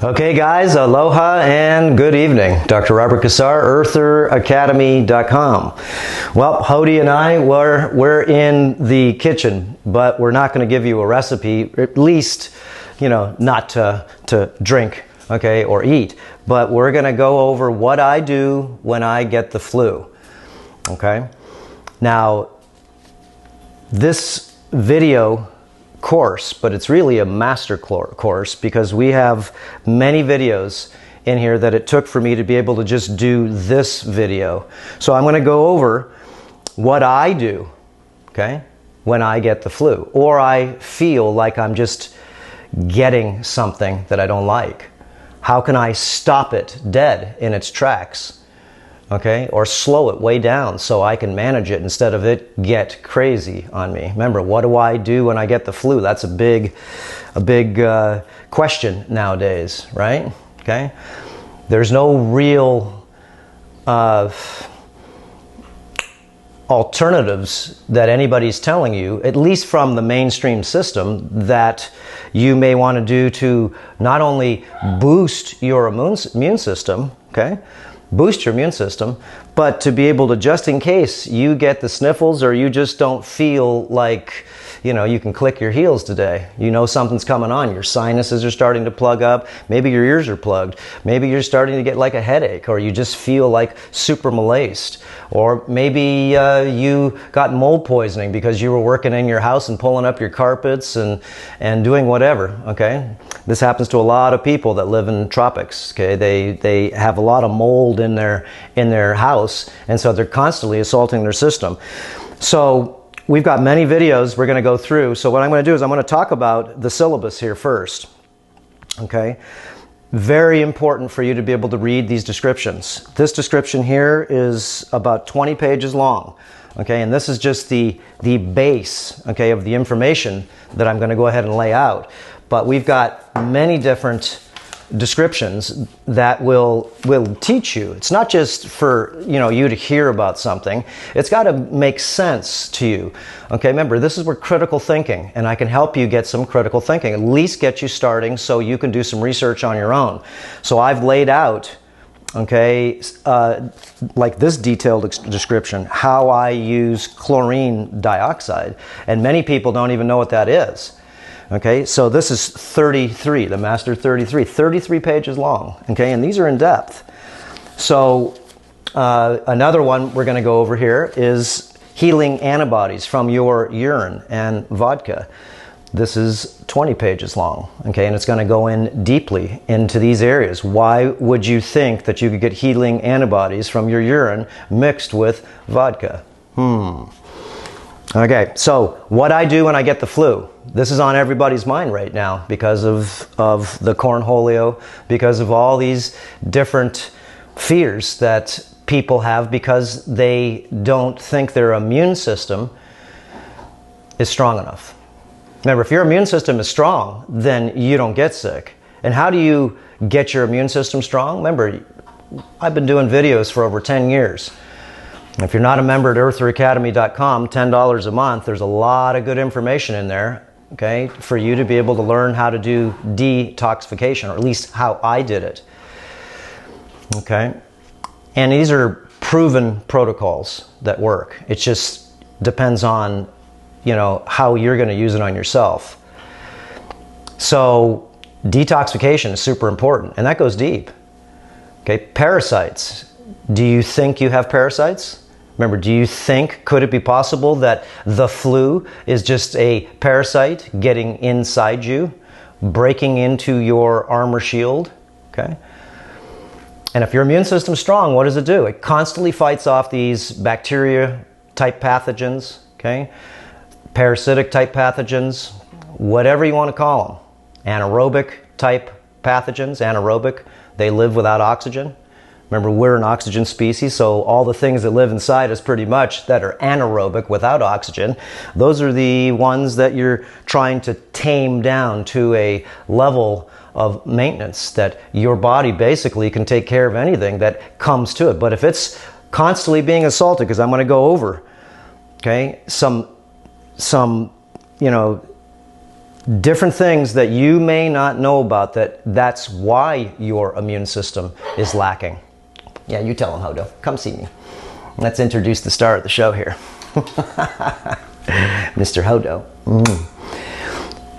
Okay guys, aloha and good evening. Dr. Robert Cassar, eartheracademy.com. Well, Hody and I, we're in the kitchen, but we're not going to give you a recipe, at least, you know, not to drink, okay, or eat. But we're going to go over what I do when I get the flu, okay? Now, this video course, but it's really a master course because we have many videos in here that it took for me to be able to just do this video. So I'm going to go over what I do, okay, when I get the flu, or I feel like I'm just getting something that I don't like. How can I stop it dead in its tracks? Okay, or slow it way down so I can manage it instead of it get crazy on me. Remember, what do I do when I get the flu? That's a big question nowadays, right? Okay, there's no real alternatives that anybody's telling you, at least from the mainstream system, that you may want to do to not only boost your immune system, okay, boost your immune system, but to be able to, just in case you get the sniffles or you just don't feel like, you know, you can click your heels today. You know something's coming on. Your sinuses are starting to plug up. Maybe your ears are plugged. Maybe you're starting to get like a headache, or you just feel like super malaced. Or maybe you got mold poisoning because you were working in your house and pulling up your carpets and doing whatever, okay? This happens to a lot of people that live in tropics, okay? They have a lot of mold in their house, and so they're constantly assaulting their system. So we've got many videos we're going to go through. So what I'm going to do is I'm going to talk about the syllabus here first, okay? Very important for you to be able to read these descriptions. This description here is about 20 pages long, okay? And this is just the base, okay, of the information that I'm going to go ahead and lay out. But we've got many different descriptions that will teach you. It's not just for, you know, you to hear about something. It's got to make sense to you. Okay, remember, this is where critical thinking, and I can help you get some critical thinking, at least get you starting so you can do some research on your own. So I've laid out, okay, like this detailed description, how I use chlorine dioxide, and many people don't even know what that is. Okay, so this is 33, the Master 33 pages long, okay, and these are in depth. So another one we're going to go over here is healing antibodies from your urine and vodka. This is 20 pages long, okay, and it's going to go in deeply into these areas. Why would you think that you could get healing antibodies from your urine mixed with vodka? Okay, so what I do when I get the flu. This is on everybody's mind right now because of the cornholio, because of all these different fears that people have because they don't think their immune system is strong enough. Remember, if your immune system is strong, then you don't get sick. And how do you get your immune system strong? Remember, I've been doing videos for over 10 years. If you're not a member at eartheracademy.com, $10 a month, there's a lot of good information in there, okay, for you to be able to learn how to do detoxification, or at least how I did it, okay? And these are proven protocols that work. It just depends on, you know, how you're going to use it on yourself. So detoxification is super important, and that goes deep, okay? Parasites. Do you think you have parasites? Remember, do you think, could it be possible that the flu is just a parasite getting inside you, breaking into your armor shield, okay? And if your immune system's strong, what does it do? It constantly fights off these bacteria-type pathogens, okay? Parasitic-type pathogens, whatever you want to call them. Anaerobic-type pathogens, anaerobic, they live without oxygen. Remember, we're an oxygen species, so all the things that live inside us pretty much that are anaerobic without oxygen, those are the ones that you're trying to tame down to a level of maintenance that your body basically can take care of anything that comes to it. But if it's constantly being assaulted, because I'm going to go over, okay, some, you know, different things that you may not know about, that's why your immune system is lacking. Yeah, you tell them, Hodo. Come see me. Let's introduce the star of the show here. Mr. Hodo.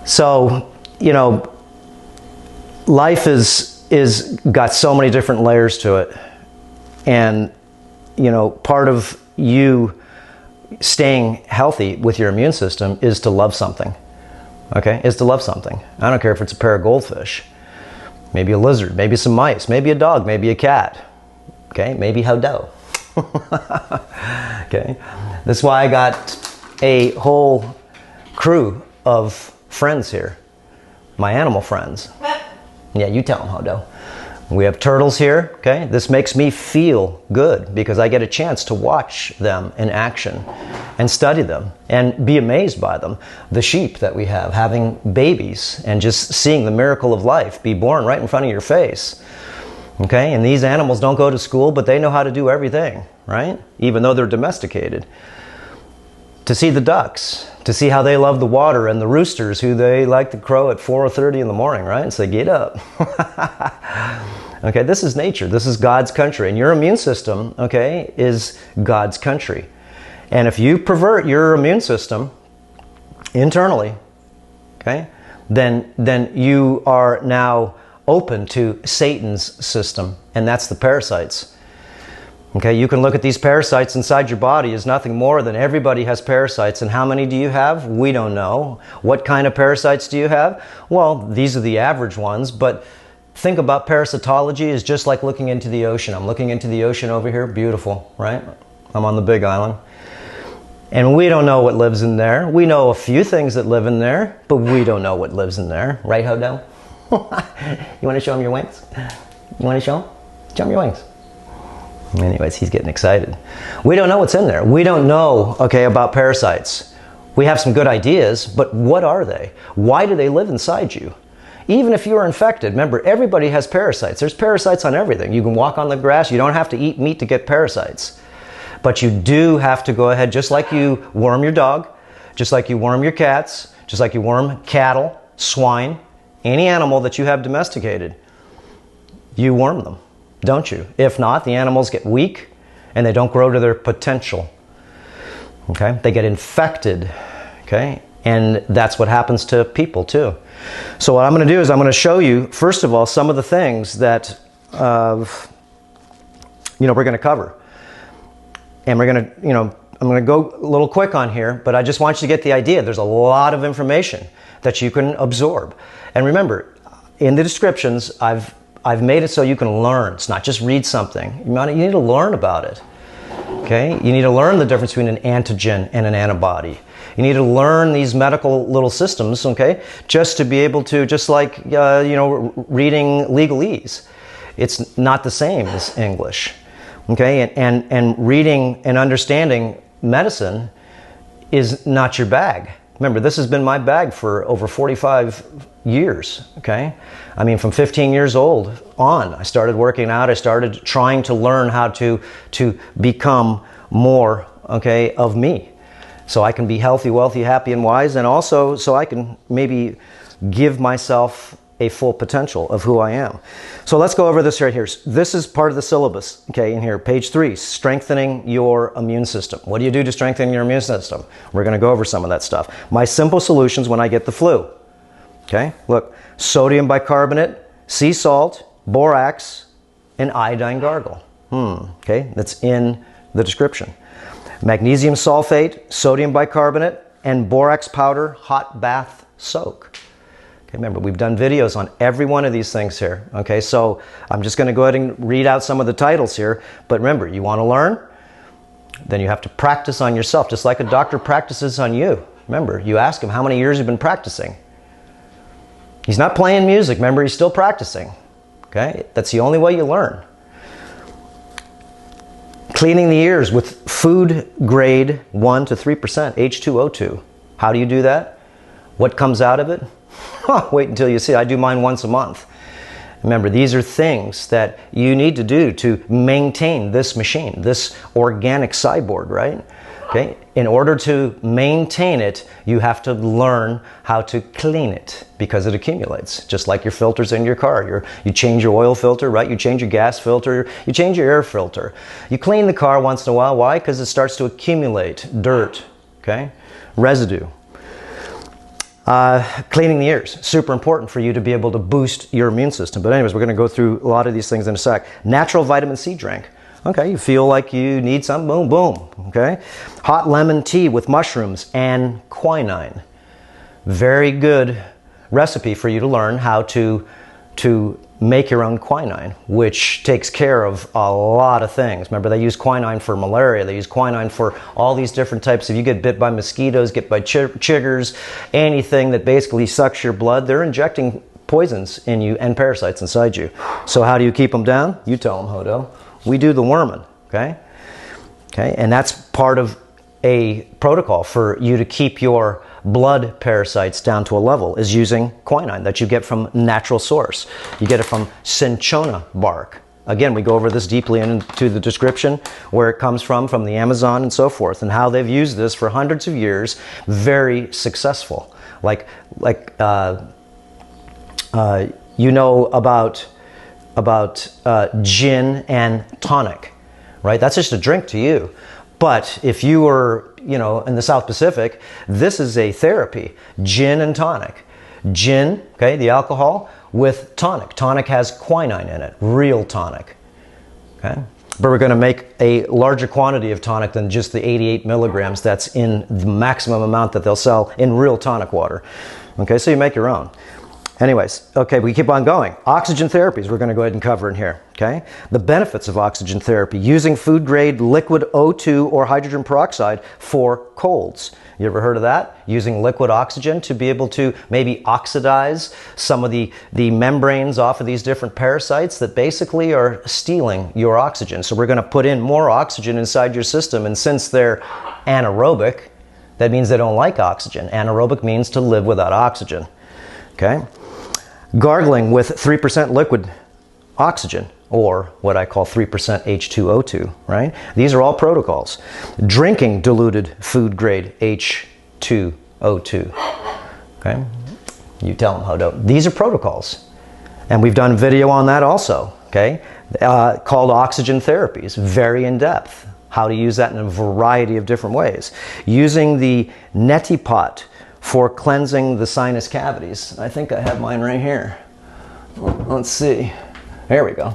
So, you know, life is got so many different layers to it. And, you know, part of you staying healthy with your immune system is to love something. Okay, is to love something. I don't care if it's a pair of goldfish, maybe a lizard, maybe some mice, maybe a dog, maybe a cat. Okay, maybe Hodo. Okay, that's why I got a whole crew of friends here, my animal friends. Yeah, you tell them, Hodo. We have turtles here, okay? This makes me feel good because I get a chance to watch them in action and study them and be amazed by them. The sheep that we have, having babies and just seeing the miracle of life be born right in front of your face, okay? And these animals don't go to school, but they know how to do everything, right? Even though they're domesticated. To see the ducks, to see how they love the water, and the roosters who they like to crow at 4:30 in the morning, right? And say, get up. Okay, this is nature. This is God's country. And your immune system, okay, is God's country. And if you pervert your immune system internally, okay, then you are now open to Satan's system, and that's the parasites. Okay, you can look at these parasites inside your body as nothing more than everybody has parasites. And how many do you have? We don't know. What kind of parasites do you have? Well, these are the average ones, but think about parasitology as just like looking into the ocean. I'm looking into the ocean over here. Beautiful, right? I'm on the Big Island. And we don't know what lives in there. We know a few things that live in there, but we don't know what lives in there. Right, Hodo? You want to show him your wings? You want to show him? Show him your wings. Anyways, he's getting excited. We don't know what's in there. We don't know, okay, about parasites. We have some good ideas, but what are they? Why do they live inside you? Even if you are infected, remember, everybody has parasites. There's parasites on everything. You can walk on the grass. You don't have to eat meat to get parasites. But you do have to go ahead, just like you worm your dog, just like you worm your cats, just like you worm cattle, swine, any animal that you have domesticated. You worm them, don't you? If not, the animals get weak and they don't grow to their potential. Okay? They get infected. Okay? And that's what happens to people too. So what I'm going to do is I'm going to show you, first of all, some of the things that we're going to cover. And we're going to, I'm going to go a little quick on here, but I just want you to get the idea. There's a lot of information that you can absorb. And remember, in the descriptions, I've made it so you can learn. It's not just read something. You need to learn about it. Okay? You need to learn the difference between an antigen and an antibody. You need to learn these medical little systems, okay, just to be able to, just like, reading legalese. It's not the same as English, okay? And reading and understanding medicine is not your bag. Remember, this has been my bag for over 45 years, okay? I mean, from 15 years old on, I started working out. I started trying to learn how to become more, okay, of me. So I can be healthy, wealthy, happy, and wise, and also so I can maybe give myself a full potential of who I am. So let's go over this right here. This is part of the syllabus, okay, in here. Page 3, strengthening your immune system. What do you do to strengthen your immune system? We're going to go over some of that stuff. My simple solutions when I get the flu. Okay, look, sodium bicarbonate, sea salt, borax, and iodine gargle. Okay, that's in the description. Magnesium sulfate, sodium bicarbonate, and borax powder hot bath soak. Okay, remember, we've done videos on every one of these things here. Okay, so I'm just going to go ahead and read out some of the titles here. But remember, you want to learn? Then you have to practice on yourself, just like a doctor practices on you. Remember, you ask him how many years you've been practicing. He's not playing music. Remember, he's still practicing. Okay, that's the only way you learn. Cleaning the ears with food grade 1 to 3% H2O2. How do you do that? What comes out of it? Wait until you see. I do mine once a month. Remember, these are things that you need to do to maintain this machine, this organic cyborg, right? Okay? In order to maintain it, you have to learn how to clean it because it accumulates, just like your filters in your car. You change your oil filter, right? You change your gas filter, you change your air filter. You clean the car once in a while. Why? Because it starts to accumulate dirt, okay? Residue. Cleaning the ears, super important for you to be able to boost your immune system. But anyways, we're going to go through a lot of these things in a sec. Natural vitamin C drink. Okay, you feel like you need some, boom, boom, okay? Hot lemon tea with mushrooms and quinine. Very good recipe for you to learn how to make your own quinine, which takes care of a lot of things. Remember, they use quinine for malaria. They use quinine for all these different types. If you get bit by mosquitoes, get by chiggers, anything that basically sucks your blood, they're injecting poisons in you and parasites inside you. So how do you keep them down? You tell them, Hodo. We do the worming, okay? Okay, and that's part of a protocol for you to keep your blood parasites down to a level is using quinine that you get from natural source. You get it from cinchona bark. Again, we go over this deeply into the description where it comes from the Amazon and so forth, and how they've used this for hundreds of years, very successful. You know about gin and tonic, right? That's just a drink to you. But if you were, you know, in the South Pacific, this is a therapy. Gin and tonic. Gin, okay, the alcohol, with tonic. Tonic has quinine in it, real tonic, okay? But we're going to make a larger quantity of tonic than just the 88 milligrams that's in the maximum amount that they'll sell in real tonic water. Okay, so you make your own. Anyways, okay, we keep on going. Oxygen therapies, we're going to go ahead and cover in here, okay? The benefits of oxygen therapy, using food-grade liquid O2 or hydrogen peroxide for colds. You ever heard of that? Using liquid oxygen to be able to maybe oxidize some of the membranes off of these different parasites that basically are stealing your oxygen. So we're going to put in more oxygen inside your system, and since they're anaerobic, that means they don't like oxygen. Anaerobic means to live without oxygen, okay? Gargling with 3% liquid oxygen, or what I call 3% H2O2, right? These are all protocols. Drinking diluted food grade H2O2, okay? You tell them, Hodo. These are protocols. And we've done a video on that also, okay? Called oxygen therapies, very in depth. How to use that in a variety of different ways. Using the NETI pot for cleansing the sinus cavities. I think I have mine right here. Let's see. There we go.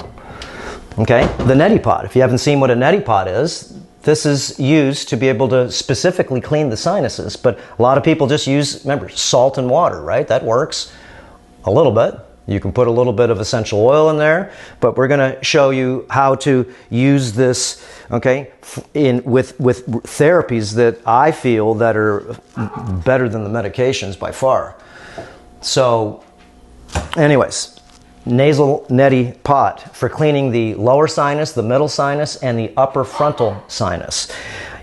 Okay, the neti pot. If you haven't seen what a neti pot is, this is used to be able to specifically clean the sinuses. But a lot of people just use, remember, salt and water, right? That works a little bit. You can put a little bit of essential oil in there, but we're going to show you how to use this, okay, with therapies that I feel that are better than the medications by far. So, anyways, nasal neti pot for cleaning the lower sinus, the middle sinus, and the upper frontal sinus.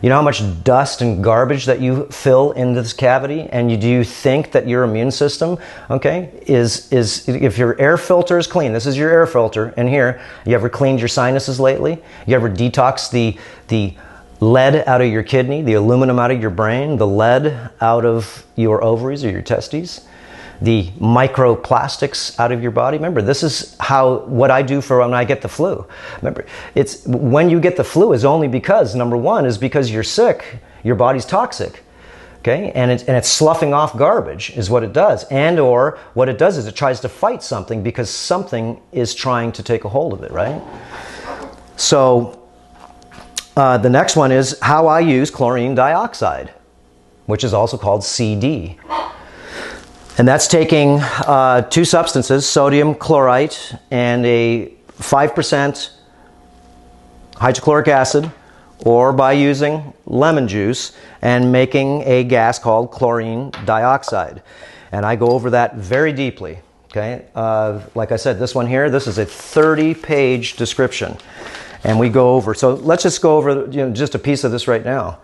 You know how much dust and garbage that you fill into this cavity, and do you think that your immune system, okay, is if your air filter is clean, this is your air filter in here, you ever cleaned your sinuses lately? You ever detoxed the lead out of your kidney, the aluminum out of your brain, the lead out of your ovaries or your testes? The microplastics out of your body. Remember, this is what I do for when I get the flu. Remember, it's when you get the flu is only because, number one, is because you're sick, your body's toxic, okay? And it's sloughing off garbage is what it does. And or what it does is it tries to fight something because something is trying to take a hold of it, right? So the next one is how I use chlorine dioxide, which is also called CD. And that's taking two substances, sodium chloride and a 5% hydrochloric acid, or by using lemon juice and making a gas called chlorine dioxide. And I go over that very deeply, okay? Like I said, this one here, this is a 30-page description. And we go over, so let's just go over just a piece of this right now.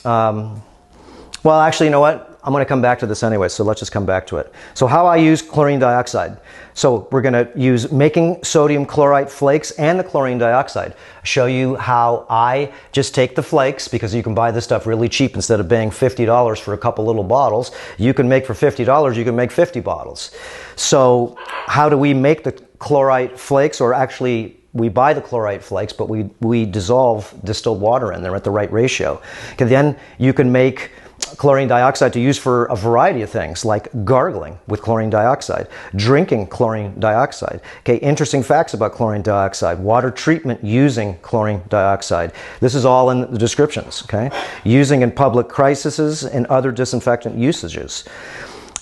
Well, actually, you know what? I'm going to come back to this anyway, so let's just come back to it. So how I use chlorine dioxide. So we're going to use making sodium chloride flakes and the chlorine dioxide. Show you how I just take the flakes, because you can buy this stuff really cheap. Instead of paying $50 for a couple little bottles, you can make for $50, you can make 50 bottles. So how do we make the chloride flakes? Or actually, we buy the chloride flakes, but we dissolve distilled water in there at the right ratio. Okay, then you can make chlorine dioxide to use for a variety of things, like gargling with chlorine dioxide, drinking chlorine dioxide. Okay, interesting facts about chlorine dioxide, water treatment using chlorine dioxide. This is all in the descriptions, okay? Using in public crises and other disinfectant usages.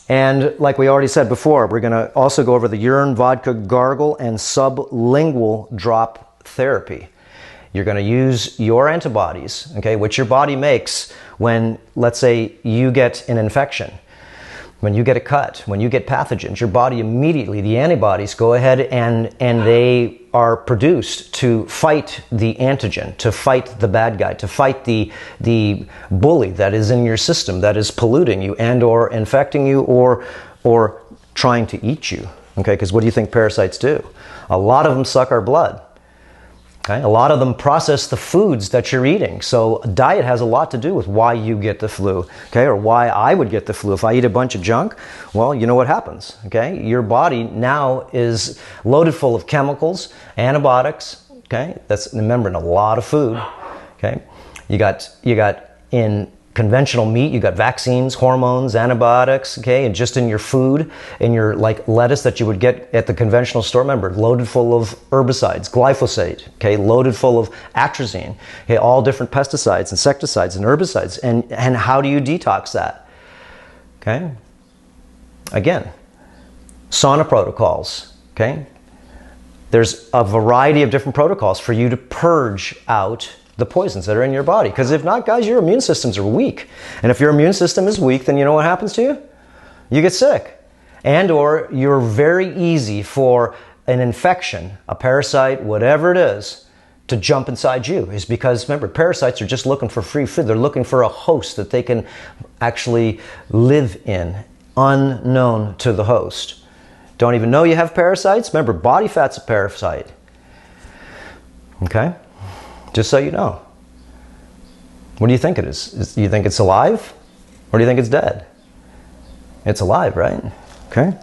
And like we already said before, we're going to also go over the urine vodka gargle and sublingual drop therapy. You're going to use your antibodies, okay, which your body makes when, let's say, you get an infection, when you get a cut, when you get pathogens. Your body immediately, the antibodies go ahead and they are produced to fight the antigen, to fight the bad guy, to fight the bully that is in your system, that is polluting you and or infecting you or trying to eat you. Okay, because what do you think parasites do? A lot of them suck our blood. Okay? A lot of them process the foods that you're eating. So diet has a lot to do with why you get the flu, okay, or why I would get the flu. If I eat a bunch of junk, well, you know what happens, okay? Your body now is loaded full of chemicals, antibiotics, okay? That's, remember, in a lot of food, okay? You got in conventional meat, you got vaccines, hormones, antibiotics, okay, and just in your food, in your like lettuce that you would get at the conventional store, remember, loaded full of herbicides, glyphosate, okay, loaded full of atrazine, okay, all different pesticides, insecticides, and herbicides. And how do you detox that? Okay, again, sauna protocols, okay. There's a variety of different protocols for you to purge out the poisons that are in your body. Because if not, guys, your immune systems are weak. And if your immune system is weak, then you know what happens to you? You get sick. And or you're very easy for an infection, a parasite, whatever it is, to jump inside you. Is because, remember, parasites are just looking for free food. They're looking for a host that they can actually live in, unknown to the host. Don't even know you have parasites? Remember, body fat's a parasite. Okay? Just so you know. What do you think it is? Do you think it's alive? Or do you think it's dead? It's alive, right? Okay.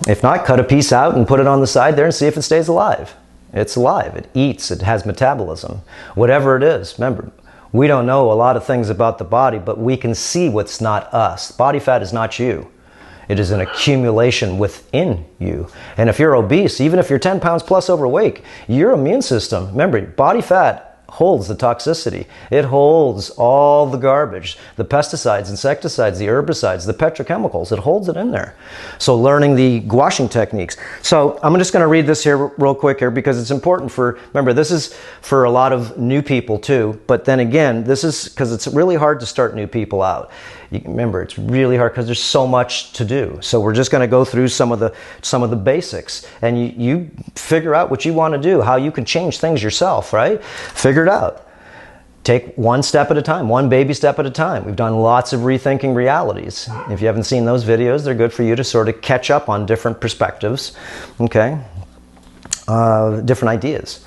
If not, cut a piece out and put it on the side there and see if it stays alive. It's alive. It eats. It has metabolism. Whatever it is. Remember, we don't know a lot of things about the body, but we can see what's not us. Body fat is not you. It is an accumulation within you. And if you're obese, even if you're 10 pounds plus overweight, your immune system, remember, body fat holds the toxicity. It holds all the garbage, the pesticides, insecticides, the herbicides, the petrochemicals. It holds it in there. So learning the GWASHING techniques. So I'm just going to read this here real quick here because it's important for, remember, this is for a lot of new people too. But then again, this is because it's really hard to start new people out. Remember, it's really hard because there's so much to do. So we're just going to go through some of the basics, and you figure out what you want to do, how you can change things yourself, right? Figure it out. Take one step at a time, one baby step at a time. We've done lots of rethinking realities. If you haven't seen those videos, they're good for you to sort of catch up on different perspectives, okay? Different ideas.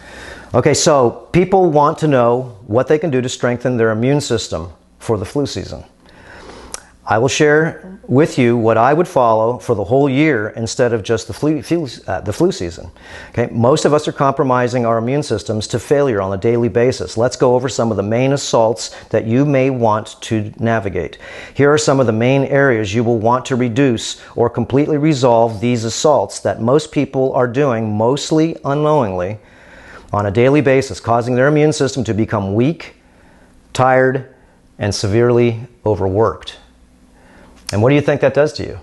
Okay, so people want to know what they can do to strengthen their immune system for the flu season. I will share with you what I would follow for the whole year instead of just the flu season. Okay? Most of us are compromising our immune systems to failure on a daily basis. Let's go over some of the main assaults that you may want to navigate. Here are some of the main areas you will want to reduce or completely resolve these assaults that most people are doing, mostly unknowingly, on a daily basis, causing their immune system to become weak, tired, and severely overworked. And what do you think that does to you?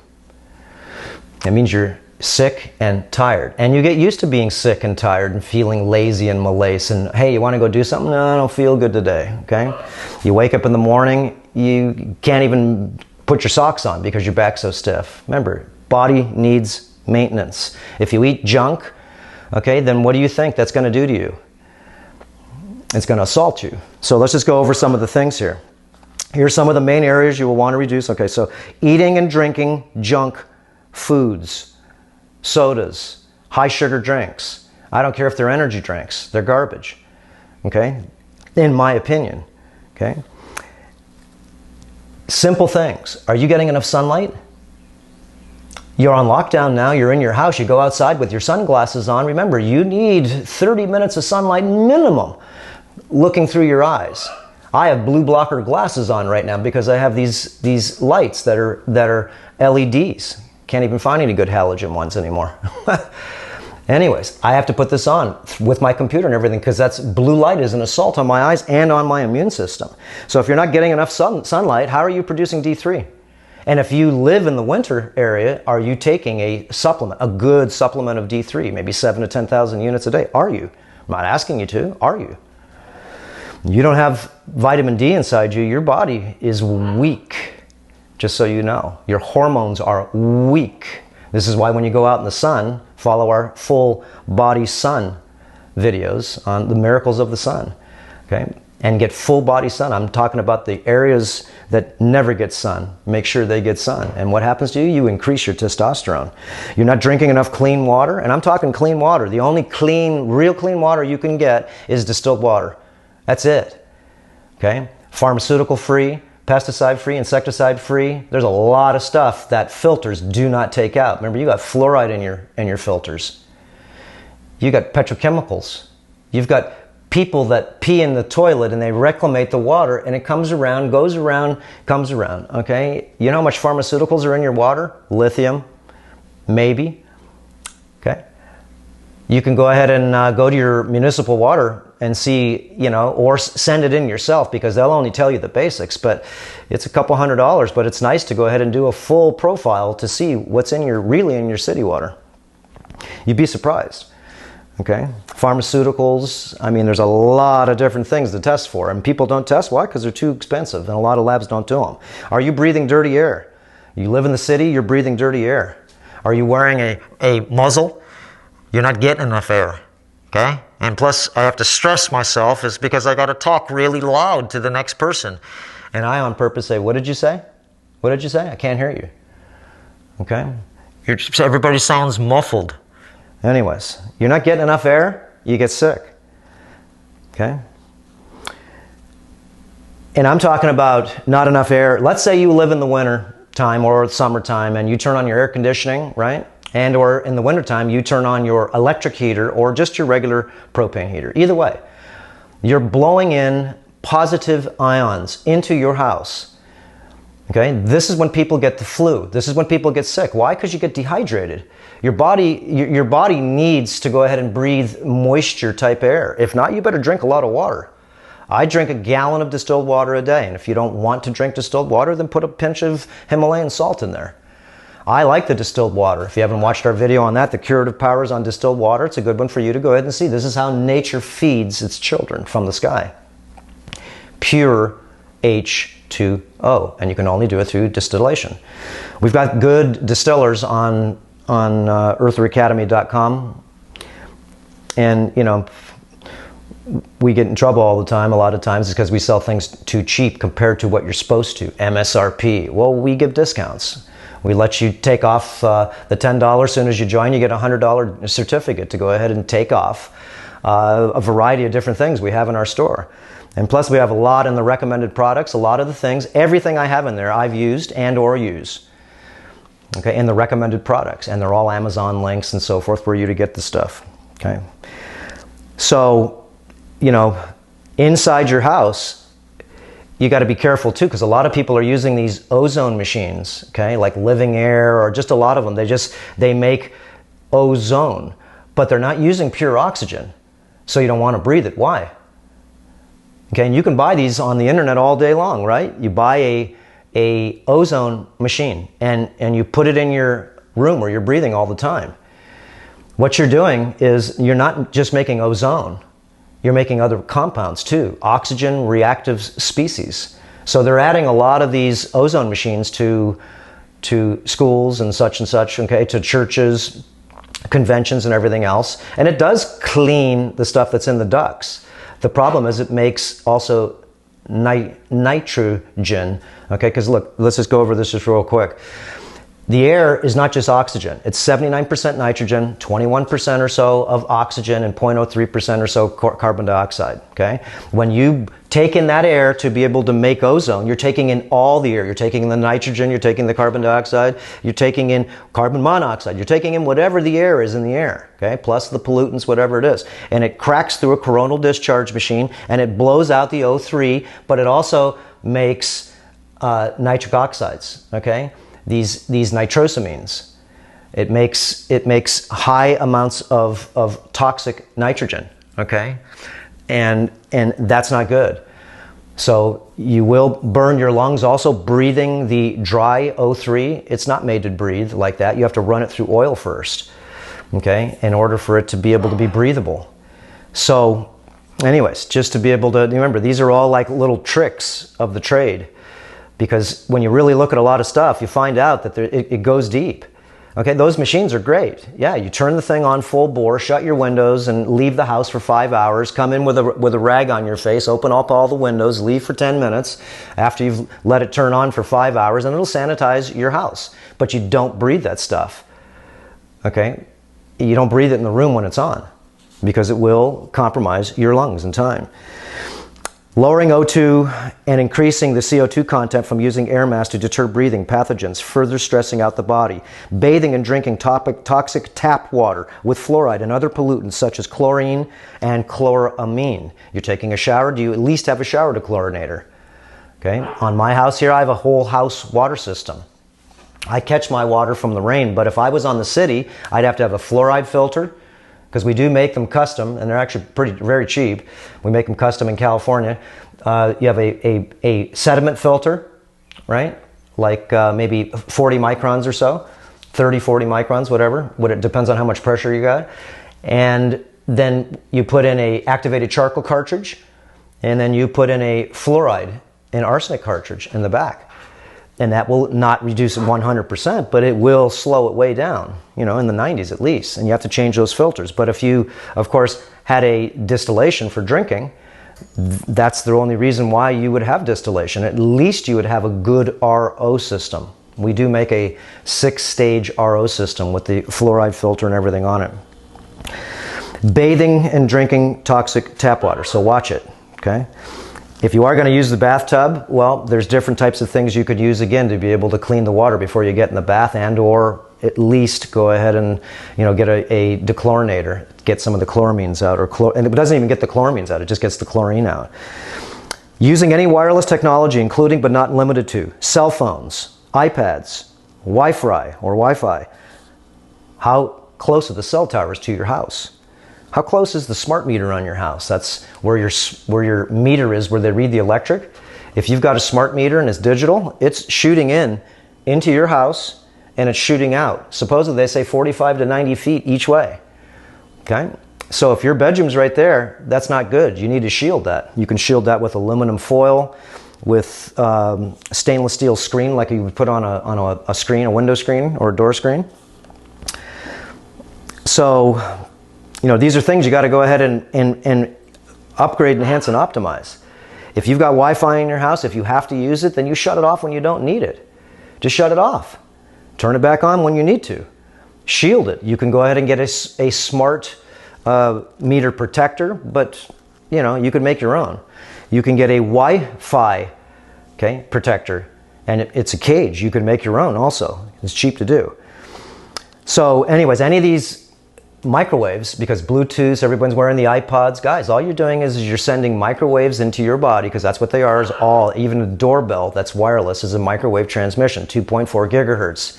It means you're sick and tired. And you get used to being sick and tired and feeling lazy and malaise. And hey, you want to go do something? No, I don't feel good today. Okay? You wake up in the morning, you can't even put your socks on because your back's so stiff. Remember, body needs maintenance. If you eat junk, okay, then what do you think that's going to do to you? It's going to assault you. So let's just go over some of the things here. Here's some of the main areas you will want to reduce. Okay, so eating and drinking junk foods, sodas, high sugar drinks. I don't care if they're energy drinks, they're garbage. Okay, in my opinion. Okay, simple things. Are you getting enough sunlight? You're on lockdown now, you're in your house, you go outside with your sunglasses on. Remember, you need 30 minutes of sunlight minimum looking through your eyes. I have blue blocker glasses on right now because I have these lights that are LEDs. Can't even find any good halogen ones anymore. Anyways, I have to put this on with my computer and everything because that's blue light is an assault on my eyes and on my immune system. So if you're not getting enough sunlight, how are you producing D3? And if you live in the winter area, are you taking a supplement, a good supplement of D3, maybe 7 to 10,000 units a day? Are you? I'm not asking you to. Are you? You don't have vitamin D inside you. Your body is weak, just so you know. Your hormones are weak. This is why when you go out in the sun, follow our full body sun videos on the miracles of the sun, okay? And get full body sun. I'm talking about the areas that never get sun. Make sure they get sun. And what happens to you? You increase your testosterone. You're not drinking enough clean water. And I'm talking clean water. The only clean, real clean water you can get is distilled water. That's it. Okay? Pharmaceutical free, pesticide free, insecticide free. There's a lot of stuff that filters do not take out. Remember, you got fluoride in your filters. You got petrochemicals. You've got people that pee in the toilet and they reclimate the water and it comes around, goes around, comes around, okay? You know how much pharmaceuticals are in your water? Lithium, maybe, okay? You can go ahead and go to your municipal water and see, you know, or send it in yourself because they'll only tell you the basics, but it's a couple $100, but it's nice to go ahead and do a full profile to see what's really in your city water. You'd be surprised. Okay, pharmaceuticals, I mean, there's a lot of different things to test for, and people don't test. Why? Because they're too expensive, and a lot of labs don't do them. Are you breathing dirty air? You live in the city, you're breathing dirty air. Are you wearing a muzzle? You're not getting enough air, okay? And plus, I have to stress myself is because I got to talk really loud to the next person. And I, on purpose, say, what did you say? What did you say? I can't hear you, okay? Everybody sounds muffled. Anyways, you're not getting enough air, you get sick, okay? And I'm talking about not enough air. Let's say you live in the winter time or summertime and you turn on your air conditioning, right? And or in the wintertime, you turn on your electric heater or just your regular propane heater. Either way, you're blowing in positive ions into your house. Okay, this is when people get the flu. This is when people get sick. Why? Because you get dehydrated. Your body needs to go ahead and breathe moisture type air. If not, you better drink a lot of water. I drink a gallon of distilled water a day. And if you don't want to drink distilled water, then put a pinch of Himalayan salt in there. I like the distilled water. If you haven't watched our video on that, the curative powers on distilled water, it's a good one for you to go ahead and see. This is how nature feeds its children from the sky. Pure H2O, and you can only do it through distillation. We've got good distillers on eartheracademy.com, and you know, we get in trouble all the time. A lot of times it's because we sell things too cheap compared to what you're supposed to, MSRP. Well, we give discounts. We let you take off the $10 as soon as you join. You get a $100 certificate to go ahead and take off a variety of different things we have in our store. And plus we have a lot in the recommended products. A lot of the things, everything I have in there I've used and or use. Okay, in the recommended products, and they're all Amazon links and so forth for you to get the stuff. Okay, so you know, inside your house, you got to be careful too, because a lot of people are using these ozone machines. Okay, like Living Air or just a lot of them. They make ozone, but they're not using pure oxygen, so you don't want to breathe it. Why? Okay, and you can buy these on the internet all day long, right? You buy a ozone machine and you put it in your room where you're breathing all the time. What you're doing is you're not just making ozone, you're making other compounds too, oxygen reactive species. So they're adding a lot of these ozone machines to schools and such, okay, to churches, conventions and everything else. And it does clean the stuff that's in the ducts. The problem is it makes also nitrogen, okay? Because look, let's just go over this just real quick. The air is not just oxygen. It's 79% nitrogen, 21% or so of oxygen, and 0.03% or so carbon dioxide, okay? When you take in that air to be able to make ozone, you're taking in all the air. You're taking in the nitrogen, you're taking the carbon dioxide, you're taking in carbon monoxide, you're taking in whatever the air is in the air, okay? Plus the pollutants, whatever it is. And it cracks through a coronal discharge machine, and it blows out the O3, but it also makes nitric oxides, okay? These nitrosamines. It makes high amounts of toxic nitrogen, okay? And that's not good. So you will burn your lungs also breathing the dry O3. It's not made to breathe like that. You have to run it through oil first, okay, in order for it to be able to be breathable. So anyways, just to be able to, remember, these are all like little tricks of the trade. Because when you really look at a lot of stuff, you find out that it goes deep. Okay, those machines are great. Yeah, you turn the thing on full bore, shut your windows, and leave the house for 5 hours. Come in with a rag on your face, open up all the windows, leave for 10 minutes after you've let it turn on for 5 hours, and it'll sanitize your house. But you don't breathe that stuff. Okay, you don't breathe it in the room when it's on, because it will compromise your lungs in time. Lowering O2 and increasing the CO2 content from using air masks to deter breathing pathogens, further stressing out the body. Bathing and drinking toxic tap water with fluoride and other pollutants such as chlorine and chloramine. You're taking a shower, do you at least have a shower dechlorinator? Okay, on my house here, I have a whole house water system. I catch my water from the rain, but if I was on the city, I'd have to have a fluoride filter, because we do make them custom, and they're actually very cheap. We make them custom in California. You have a sediment filter, right? Like maybe 40 microns or so, 30, 40 microns, whatever. It depends on how much pressure you got. And then you put in a activated charcoal cartridge, and then you put in a fluoride and arsenic cartridge in the back. And that will not reduce it 100%, but it will slow it way down, you know, in the 90s at least. And you have to change those filters. But if you, of course, had a distillation for drinking, that's the only reason why you would have distillation. At least you would have a good RO system. We do make a 6-stage RO system with the fluoride filter and everything on it. Bathing and drinking toxic tap water. So watch it, okay? If you are going to use the bathtub, well, there's different types of things you could use, again, to be able to clean the water before you get in the bath, and or at least go ahead and, you know, get a dechlorinator, get some of the chloramines out, and it doesn't even get the chloramines out, it just gets the chlorine out. Using any wireless technology, including but not limited to cell phones, iPads, Wi-Fi. How close are the cell towers to your house? How close is the smart meter on your house? That's where your meter is, where they read the electric. If you've got a smart meter and it's digital, it's shooting into your house, and it's shooting out. Supposedly they say 45 to 90 feet each way. Okay? So if your bedroom's right there, that's not good. You need to shield that. You can shield that with aluminum foil, with stainless steel screen like you would put on a screen, a window screen or a door screen. So, you know, these are things you got to go ahead and upgrade, enhance, and optimize. If you've got Wi-Fi in your house, if you have to use it, then you shut it off when you don't need it. Just shut it off. Turn it back on when you need to. Shield it. You can go ahead and get a smart meter protector, but, you know, you can make your own. You can get a Wi-Fi, okay, protector, and it's a cage. You can make your own also. It's cheap to do. So anyways, any of these microwaves, because Bluetooth, everyone's wearing the iPods. Guys, all you're doing is you're sending microwaves into your body, because that's what they are. Is all, even a doorbell that's wireless is a microwave transmission, 2.4 gigahertz.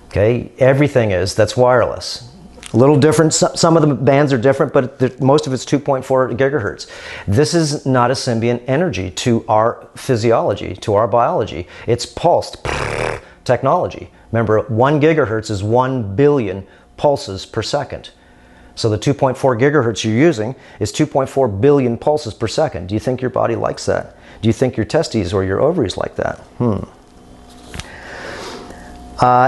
Okay, everything that's wireless. A little different, some of the bands are different, but most of it's 2.4 gigahertz. This is not a symbiont energy to our physiology, to our biology. It's pulsed technology. Remember, 1 gigahertz is 1 billion pulses per second. So the 2.4 gigahertz you're using is 2.4 billion pulses per second. Do you think your body likes that? Do you think your testes or your ovaries like that?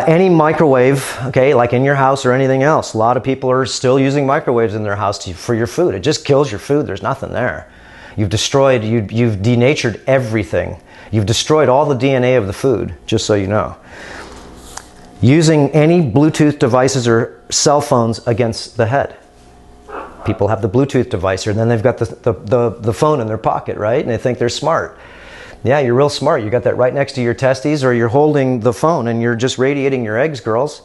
Any microwave, okay, like in your house or anything else. A lot of people are still using microwaves in their house for your food. It just kills your food. There's nothing there. You've destroyed, you've denatured everything. You've destroyed all the DNA of the food, just so you know. Using any Bluetooth devices or cell phones against the head. People have the Bluetooth device, and then they've got the phone in their pocket, right? And they think they're smart. Yeah, you're real smart. You got that right next to your testes, or you're holding the phone and you're just radiating your eggs, girls.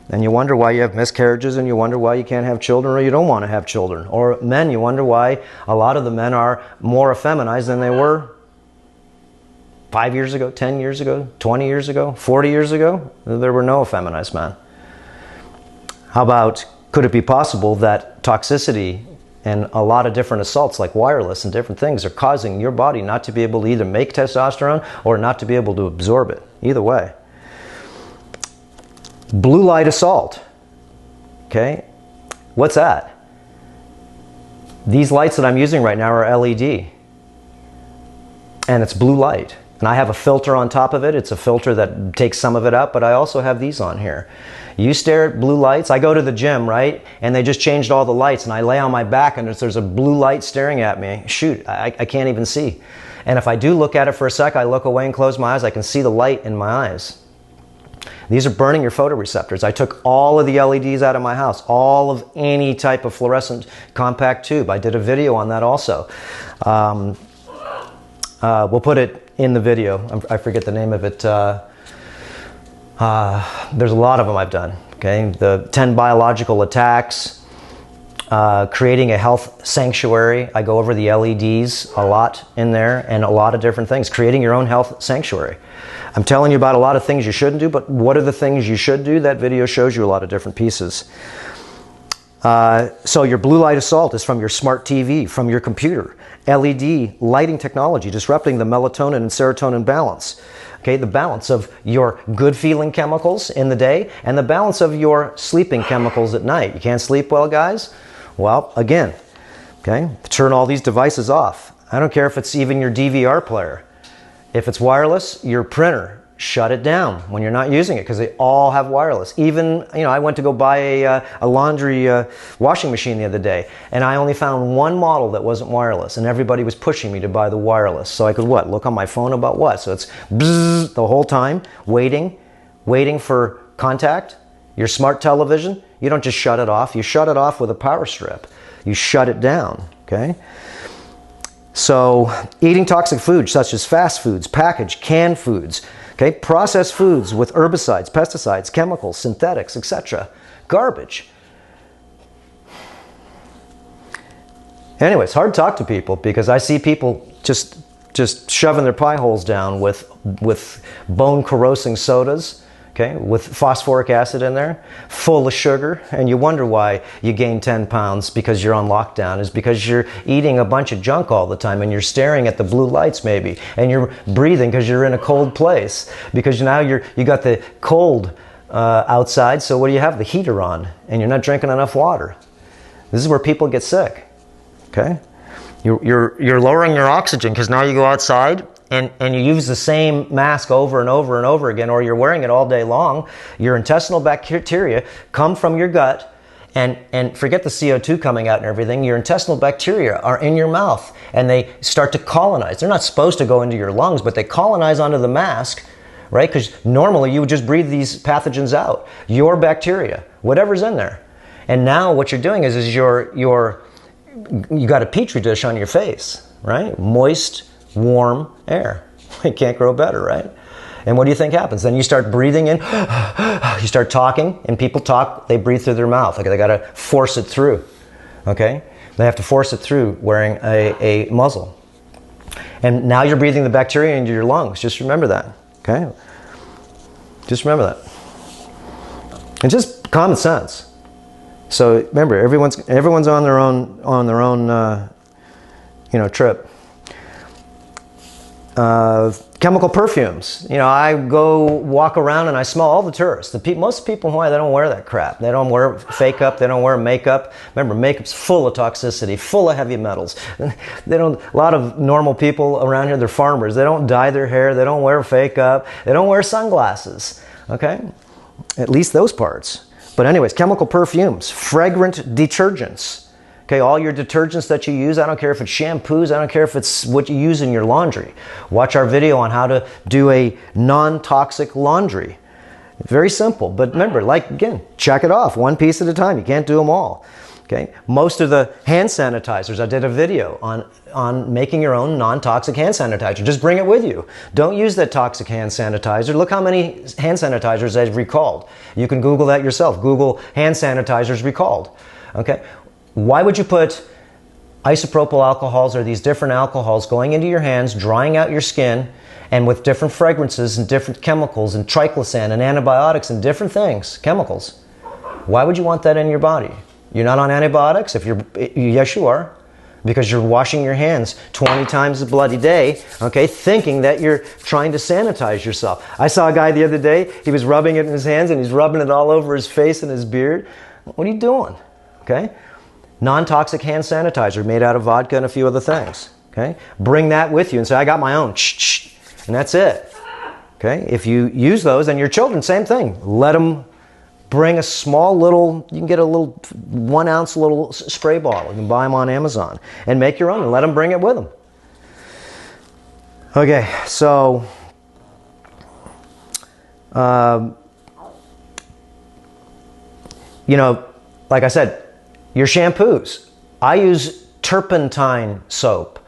And you wonder why you have miscarriages, and you wonder why you can't have children, or you don't want to have children. Or men, you wonder why a lot of the men are more effeminized than they were 5 years ago, 10 years ago, 20 years ago, 40 years ago. There were no effeminized men. How about, could it be possible that toxicity and a lot of different assaults like wireless and different things are causing your body not to be able to either make testosterone or not to be able to absorb it? Either way. Blue light assault. Okay, what's that? These lights that I'm using right now are LED, and it's blue light. And I have a filter on top of it. It's a filter that takes some of it out, but I also have these on here. You stare at blue lights. I go to the gym, right? And they just changed all the lights, and I lay on my back, and there's a blue light staring at me. Shoot, I can't even see. And if I do look at it for a sec, I look away and close my eyes, I can see the light in my eyes. These are burning your photoreceptors. I took all of the LEDs out of my house, all of any type of fluorescent compact tube. I did a video on that also. We'll put it in the video. I forget the name of it. There's a lot of them I've done. Okay, the 10 biological attacks, creating a health sanctuary. I go over the LEDs a lot in there, and a lot of different things. Creating your own health sanctuary. I'm telling you about a lot of things you shouldn't do, but what are the things you should do? That video shows you a lot of different pieces. So your blue light assault is from your smart TV, from your computer. LED lighting technology, disrupting the melatonin and serotonin balance. Okay, the balance of your good feeling chemicals in the day and the balance of your sleeping chemicals at night. You can't sleep well, guys? Well, again, okay, turn all these devices off. I don't care if it's even your DVR player. If it's wireless, your printer, shut it down when you're not using it, because they all have wireless. Even, you know, I went to go buy a laundry washing machine the other day, and I only found one model that wasn't wireless, and everybody was pushing me to buy the wireless. So I could what? Look on my phone about what? So it's bzzz the whole time, waiting for contact. Your smart television, you don't just shut it off. You shut it off with a power strip. You shut it down, okay? So eating toxic foods such as fast foods, packaged, canned foods, okay, processed foods with herbicides, pesticides, chemicals, synthetics, etc. Garbage. Anyway, it's hard to talk to people because I see people just shoving their pie holes down with bone corrosing sodas, okay, with phosphoric acid in there, full of sugar, and you wonder why you gain 10 pounds because you're on lockdown. Is because you're eating a bunch of junk all the time, and you're staring at the blue lights maybe, and you're breathing because you're in a cold place, because now you got the cold outside, so what do you have? The heater on, and you're not drinking enough water. This is where people get sick, okay? You're lowering your oxygen because now you go outside, and you use the same mask over and over and over again, or you're wearing it all day long. Your intestinal bacteria come from your gut, and forget the CO2 coming out and everything. Your intestinal bacteria are in your mouth, and they start to colonize. They're not supposed to go into your lungs, but they colonize onto the mask, right? Because normally you would just breathe these pathogens out. Your bacteria, whatever's in there. And now what you're doing is you got a petri dish on your face, right? Moist, warm air. It can't grow better, right? And what do you think happens? Then you start breathing in, you start talking, and people talk, they breathe through their mouth. Okay, they got to force it through, okay? They have to force it through wearing a muzzle. And now you're breathing the bacteria into your lungs. Just remember that, okay? Just remember that. And just common sense. So remember, everyone's on their own trip. Chemical perfumes. You know, I go walk around and I smell all the tourists. Most people in Hawaii, they don't wear that crap. They don't wear fake up. They don't wear makeup. Remember, makeup's full of toxicity, full of heavy metals. A lot of normal people around here, they're farmers. They don't dye their hair. They don't wear fake up. They don't wear sunglasses. Okay, at least those parts. But anyways, chemical perfumes, fragrant detergents. Okay, all your detergents that you use, I don't care if it's shampoos, I don't care if it's what you use in your laundry. Watch our video on how to do a non-toxic laundry. Very simple, but remember, like again, check it off one piece at a time. You can't do them all. Okay, most of the hand sanitizers, I did a video on making your own non-toxic hand sanitizer. Just bring it with you. Don't use that toxic hand sanitizer. Look how many hand sanitizers they've recalled. You can Google that yourself. Google hand sanitizers recalled. Okay, why would you put isopropyl alcohols or these different alcohols going into your hands, drying out your skin, and with different fragrances and different chemicals and triclosan and antibiotics and different things, chemicals? Why would you want that in your body? You're not on antibiotics? Yes, you are, because you're washing your hands 20 times a bloody day, okay, thinking that you're trying to sanitize yourself. I saw a guy the other day, he was rubbing it in his hands and he's rubbing it all over his face and his beard. What are you doing? Okay? Non-toxic hand sanitizer made out of vodka and a few other things. Okay? Bring that with you and say, I got my own. And that's it. Okay? If you use those, and your children, same thing. Let them bring a small little, you can get a little 1 ounce little spray bottle. You can buy them on Amazon and make your own and let them bring it with them. Okay, so you know, like I said, your shampoos. I use turpentine soap.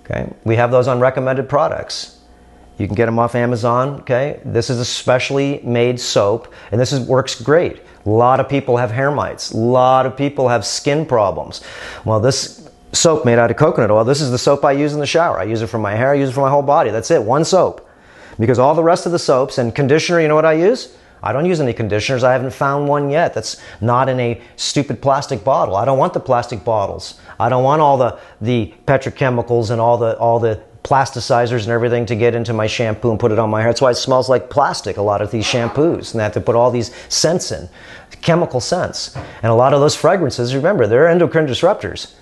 Okay, we have those on recommended products. You can get them off Amazon, okay? This is a specially made soap, and this works great. A lot of people have hair mites. A lot of people have skin problems. Well, this soap made out of coconut oil, this is the soap I use in the shower. I use it for my hair, I use it for my whole body. That's it, one soap. Because all the rest of the soaps and conditioner, you know what I use? I don't use any conditioners. I haven't found one yet that's not in a stupid plastic bottle. I don't want the plastic bottles. I don't want all the petrochemicals and all the plasticizers and everything to get into my shampoo and put it on my hair. That's why it smells like plastic, a lot of these shampoos. And they have to put all these scents in, chemical scents. And a lot of those fragrances, remember, they're endocrine disruptors.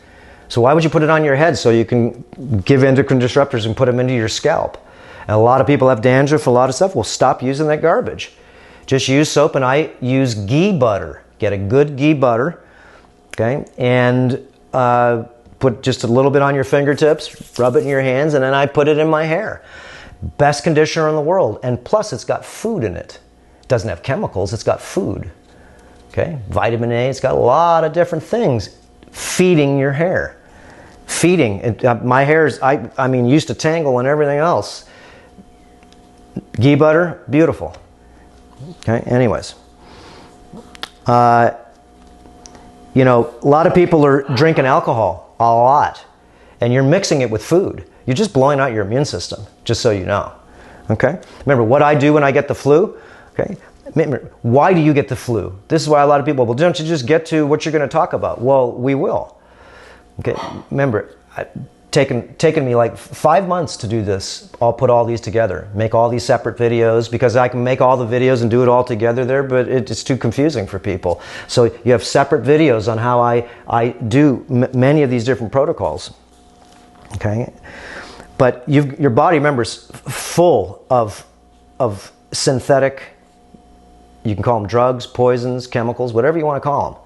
So why would you put it on your head so you can give endocrine disruptors and put them into your scalp? And a lot of people have dandruff, a lot of stuff. Well, stop using that garbage. Just use soap, and I use ghee butter. Get a good ghee butter, okay? And put just a little bit on your fingertips, rub it in your hands, and then I put it in my hair. Best conditioner in the world. And plus, it's got food in it. It doesn't have chemicals, it's got food. Okay? Vitamin A, it's got a lot of different things feeding your hair. Feeding. My hair's, I mean, used to tangle and everything else. Ghee butter, beautiful. Okay, anyways. You know, a lot of people are drinking alcohol. A lot. And you're mixing it with food. You're just blowing out your immune system, just so you know. Okay? Remember, what I do when I get the flu, okay? Remember, why do you get the flu? This is why a lot of people, well, don't you just get to what you're going to talk about? Well, we will. Okay? Remember, taken me like 5 months to do this. I'll put all these together, make all these separate videos, because I can make all the videos and do it all together there, but it's too confusing for people. So you have separate videos on how I do many of these different protocols. Okay, but your body, remember, is full of synthetic. You can call them drugs, poisons, chemicals, whatever you want to call them.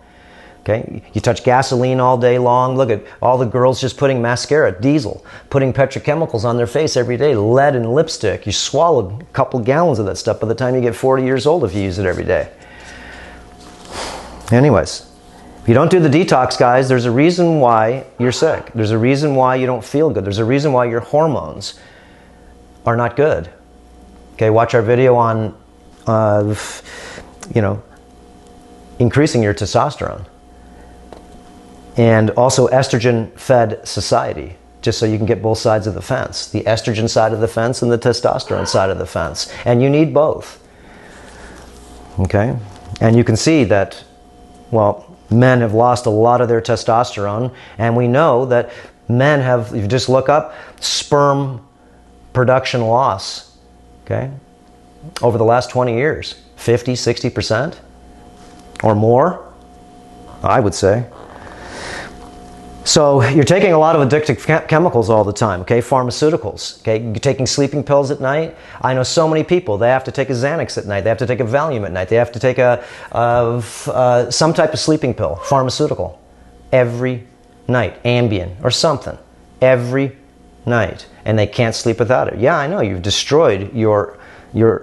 Okay, you touch gasoline all day long. Look at all the girls just putting mascara, diesel, putting petrochemicals on their face every day, lead and lipstick. You swallow a couple gallons of that stuff by the time you get 40 years old if you use it every day. Anyways, if you don't do the detox, guys, there's a reason why you're sick. There's a reason why you don't feel good. There's a reason why your hormones are not good. Okay, watch our video on, you know, increasing your testosterone. And also estrogen-fed society, just so you can get both sides of the fence. The estrogen side of the fence and the testosterone side of the fence. And you need both. Okay? And you can see that, well, men have lost a lot of their testosterone, and we know that men have, if you just look up, sperm production loss, okay, over the last 20 years, 50, 60% or more, I would say. So you're taking a lot of addictive chemicals all the time, okay? Pharmaceuticals, okay? You're taking sleeping pills at night. I know so many people, they have to take a Xanax at night. They have to take a Valium at night. They have to take some type of sleeping pill, pharmaceutical, every night, Ambien or something, every night, and they can't sleep without it. Yeah, I know, you've destroyed your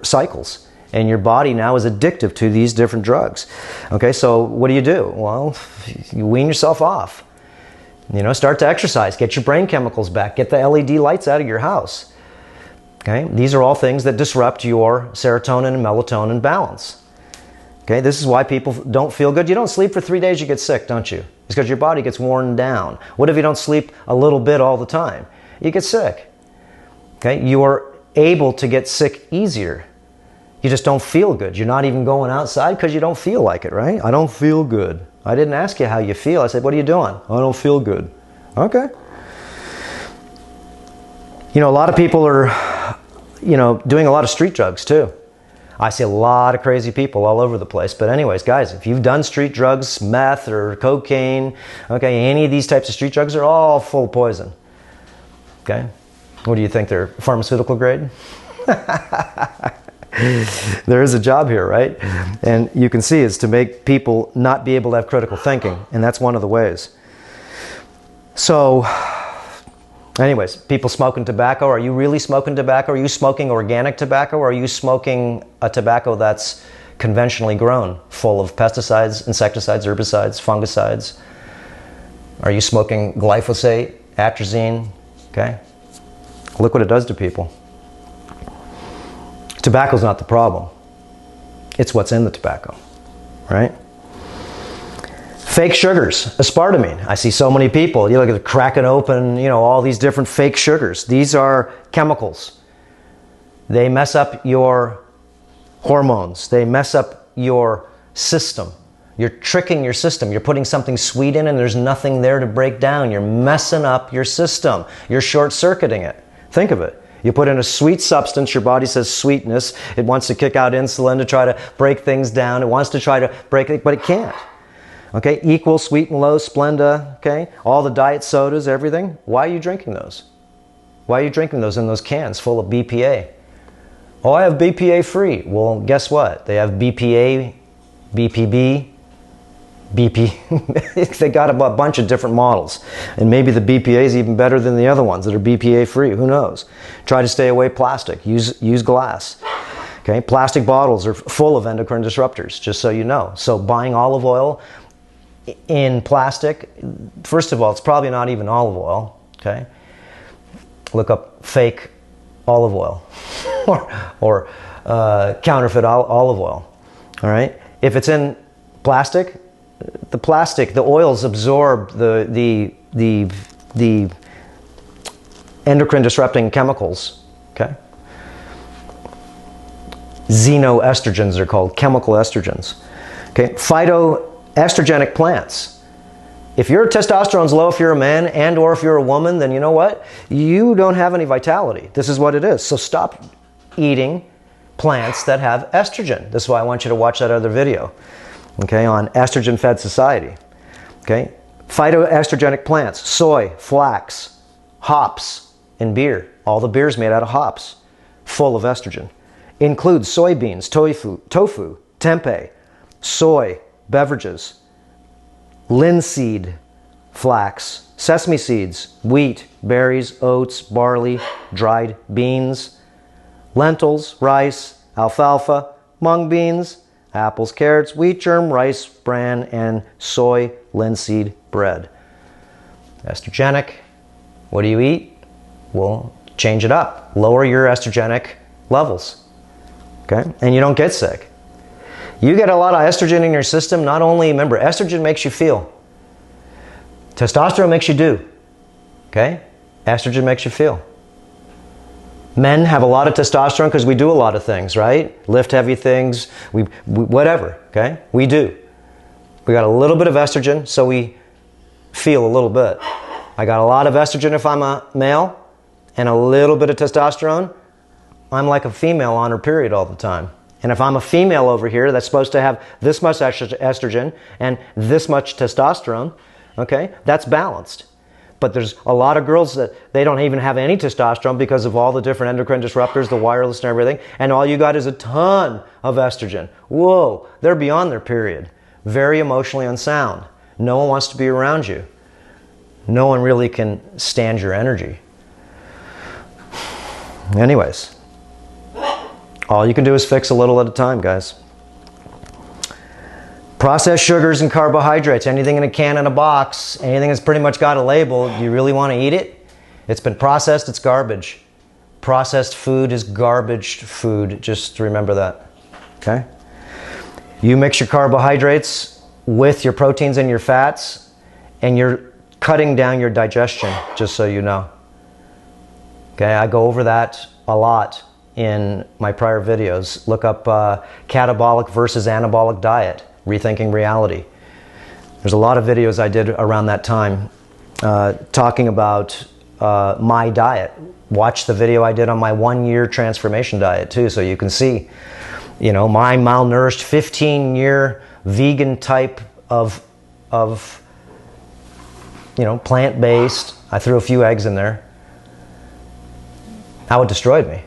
cycles, and your body now is addictive to these different drugs. Okay, so what do? Well, you wean yourself off. You know, start to exercise, get your brain chemicals back, get the LED lights out of your house. Okay, these are all things that disrupt your serotonin and melatonin balance. Okay, this is why people don't feel good. You don't sleep for 3 days, you get sick, don't you? It's because your body gets worn down. What if you don't sleep a little bit all the time? You get sick. Okay, you are able to get sick easier. You just don't feel good. You're not even going outside because you don't feel like it, right? I don't feel good. I didn't ask you how you feel. I said, what are you doing? I don't feel good. Okay. You know, a lot of people are, you know, doing a lot of street drugs too. I see a lot of crazy people all over the place. But anyways, guys, if you've done street drugs, meth or cocaine, okay, any of these types of street drugs are all full of poison. Okay. What do you think? They're pharmaceutical grade? There is a job here, right? And you can see it's to make people not be able to have critical thinking. And that's one of the ways. So, anyways, people smoking tobacco. Are you really smoking tobacco? Are you smoking organic tobacco? Or are you smoking a tobacco that's conventionally grown, full of pesticides, insecticides, herbicides, fungicides? Are you smoking glyphosate, atrazine? Okay? Look what it does to people. Tobacco's not the problem. It's what's in the tobacco, right? Fake sugars, aspartame. I see so many people, you look at cracking open, you know, all these different fake sugars. These are chemicals. They mess up your hormones. They mess up your system. You're tricking your system. You're putting something sweet in and there's nothing there to break down. You're messing up your system. You're short-circuiting it. Think of it. You put in a sweet substance, your body says sweetness. It wants to kick out insulin to try to break things down. It wants to try to break it, but it can't. Okay, Equal, Sweet and Low, Splenda, okay, all the diet sodas, everything. Why are you drinking those? Why are you drinking those in those cans full of BPA? Oh, I have BPA free. Well, guess what? They have BPA, BPB, BP. They got a bunch of different models. And maybe the BPA is even better than the other ones that are BPA free. Who knows? Try to stay away plastic. Use glass. Okay, plastic bottles are full of endocrine disruptors, just so you know. So buying olive oil in plastic, first of all, it's probably not even olive oil. Okay, look up fake olive oil or counterfeit olive oil. All right, if it's in plastic, the oils absorb the endocrine disrupting chemicals. Okay, xenoestrogens are called, chemical estrogens. Okay, phytoestrogenic plants. If your testosterone's low, if you're a man and or if you're a woman, then you know what? You don't have any vitality. This is what it is. So stop eating plants that have estrogen. This is why I want you to watch that other video, okay, on estrogen-fed society. Okay, phytoestrogenic plants, soy, flax, hops, and beer. All the beer's made out of hops, full of estrogen. Includes soybeans, tofu, tempeh, soy, beverages, linseed, flax, sesame seeds, wheat, berries, oats, barley, dried beans, lentils, rice, alfalfa, mung beans, apples, carrots, wheat germ, rice bran, and soy linseed bread. Estrogenic. What do you eat? Well, change it up. Lower your estrogenic levels. Okay? And you don't get sick. You get a lot of estrogen in your system, not only, remember, estrogen makes you feel. Testosterone makes you do. Okay? Estrogen makes you feel. Men have a lot of testosterone because we do a lot of things, right? Lift heavy things, we whatever, okay? We do. We got a little bit of estrogen, so we feel a little bit. I got a lot of estrogen if I'm a male, and a little bit of testosterone. I'm like a female on her period all the time. And if I'm a female over here that's supposed to have this much estrogen and this much testosterone, okay, that's balanced. But there's a lot of girls that they don't even have any testosterone because of all the different endocrine disruptors, the wireless and everything, and all you got is a ton of estrogen. Whoa, they're beyond their period. Very emotionally unsound. No one wants to be around you. no one really can stand your energy. Anyways, all you can do is fix a little at a time, guys. Processed sugars and carbohydrates, anything in a can and a box, anything that's pretty much got a label, do you really want to eat it? It's been processed, it's garbage. Processed food is garbage food, just remember that, okay? You mix your carbohydrates with your proteins and your fats, and you're cutting down your digestion, just so you know. Okay, I go over that a lot in my prior videos. Look up catabolic versus anabolic diet, rethinking reality. There's a lot of videos I did around that time talking about my diet. Watch the video I did on my 1-year transformation diet too, so you can see, you know, my malnourished 15-year vegan type of you know, plant-based. I threw a few eggs in there. How it destroyed me.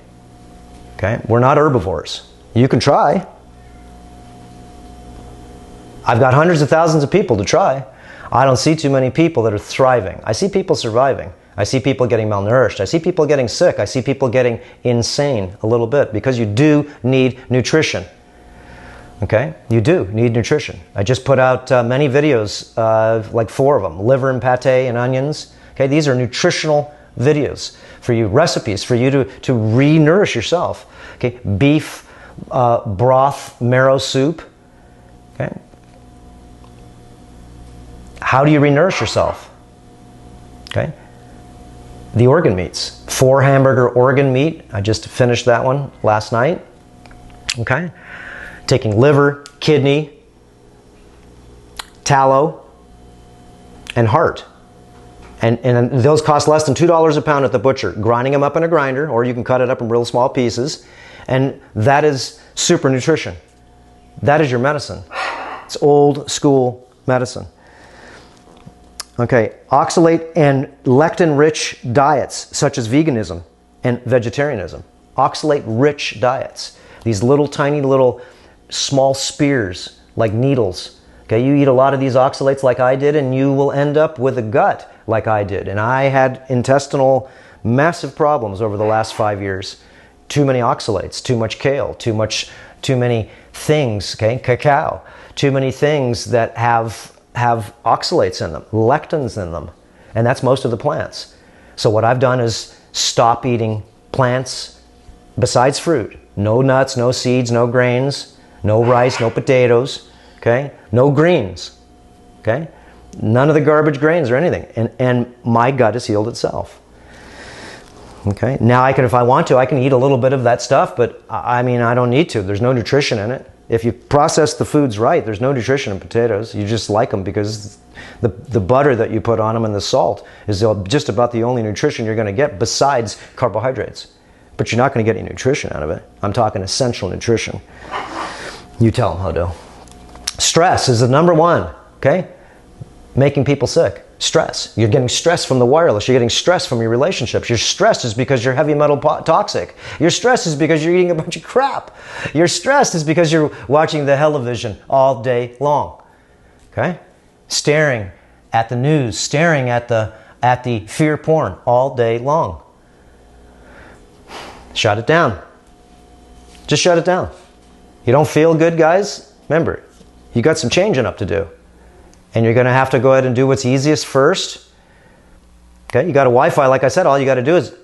Okay, we're not herbivores. You can try. I've got hundreds of thousands of people to try. I don't see too many people that are thriving. I see people surviving. I see people getting malnourished. I see people getting sick. I see people getting insane a little bit, because you do need nutrition. Okay, you do need nutrition. I just put out many videos, like 4 of them, liver and pate and onions. Okay, these are nutritional videos for you, recipes for you to re-nourish yourself. Okay, beef broth marrow soup. Okay, how do you re-nourish yourself? Okay, the organ meats, 4 hamburger organ meat. I just finished that one last night. Okay, taking liver, kidney, tallow, and heart. And those cost less than $2 a pound at the butcher. Grinding them up in a grinder, or you can cut it up in real small pieces. And that is super nutrition. That is your medicine. It's old school medicine. Okay, oxalate and lectin-rich diets, such as veganism and vegetarianism. Oxalate-rich diets. These little tiny little small spears, like needles. Okay, you eat a lot of these oxalates like I did, and you will end up with a gut like I did. And I had intestinal massive problems over the last 5 years. Too many oxalates, too much kale, too many things, okay, cacao, too many things that have oxalates in them, lectins in them. And that's most of the plants. So what I've done is stop eating plants besides fruit. No nuts, no seeds, no grains, no rice, no potatoes, okay? No greens, okay? None of the garbage grains or anything. And my gut has healed itself. Okay, now I can, if I want to, I can eat a little bit of that stuff, but I mean, I don't need to. There's no nutrition in it. If you process the foods right, there's no nutrition in potatoes. You just like them because the butter that you put on them and the salt is just about the only nutrition you're going to get besides carbohydrates. But you're not going to get any nutrition out of it. I'm talking essential nutrition. You tell them how to. Stress is the number one, okay? Making people sick. Stress. You're getting stress from the wireless. You're getting stress from your relationships. Your stress is because you're heavy metal toxic. Your stress is because you're eating a bunch of crap. Your stress is because you're watching the television all day long. Okay? Staring at the news, staring at the fear porn all day long. Shut it down. Just shut it down. You don't feel good, guys? Remember, you got some changing up to do. And you're going to have to go ahead and do what's easiest first. Okay, you got a Wi-Fi, like I said, all you got to do is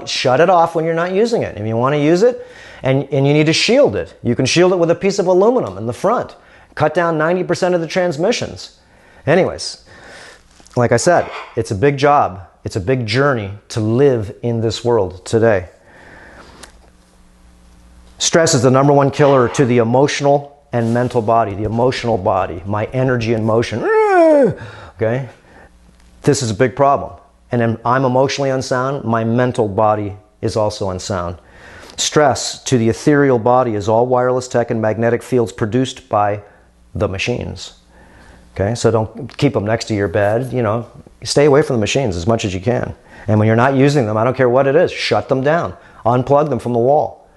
shut it off when you're not using it. If you want to use it, and you need to shield it, you can shield it with a piece of aluminum in the front. Cut down 90% of the transmissions. Anyways, like I said, it's a big job. It's a big journey to live in this world today. Stress is the number one killer to the emotional and mental body, the emotional body, my energy and motion. Okay? This is a big problem. And I'm emotionally unsound, my mental body is also unsound. Stress to the ethereal body is all wireless tech and magnetic fields produced by the machines. Okay? So don't keep them next to your bed, you know. Stay away from the machines as much as you can. And when you're not using them, I don't care what it is, shut them down. Unplug them from the wall.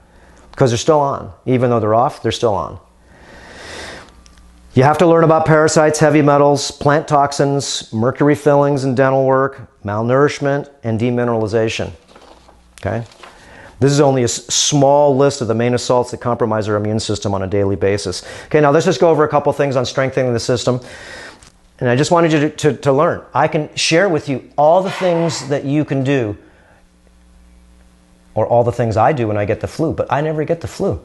Because they're still on. Even though they're off, they're still on. You have to learn about parasites, heavy metals, plant toxins, mercury fillings in dental work, malnourishment, and demineralization. Okay? This is only a small list of the main assaults that compromise our immune system on a daily basis. Okay, now let's just go over a couple things on strengthening the system. And I just wanted you to learn. I can share with you all the things that you can do, or all the things I do when I get the flu, but I never get the flu.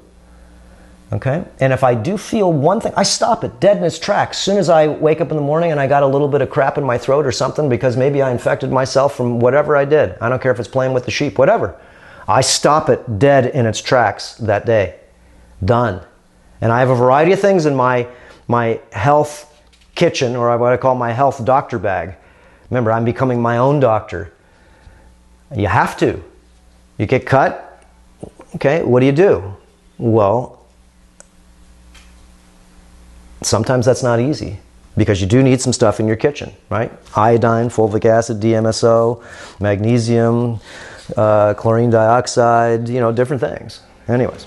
Okay? And if I do feel one thing, I stop it dead in its tracks. As soon as I wake up in the morning and I got a little bit of crap in my throat or something because maybe I infected myself from whatever I did. I don't care if it's playing with the sheep, whatever. I stop it dead in its tracks that day. Done. And I have a variety of things in my health kitchen, or what I call my health doctor bag. Remember, I'm becoming my own doctor. You have to. You get cut, okay, what do? Well, sometimes that's not easy because you do need some stuff in your kitchen, right? Iodine, fulvic acid, DMSO, magnesium, chlorine dioxide, you know, different things. Anyways.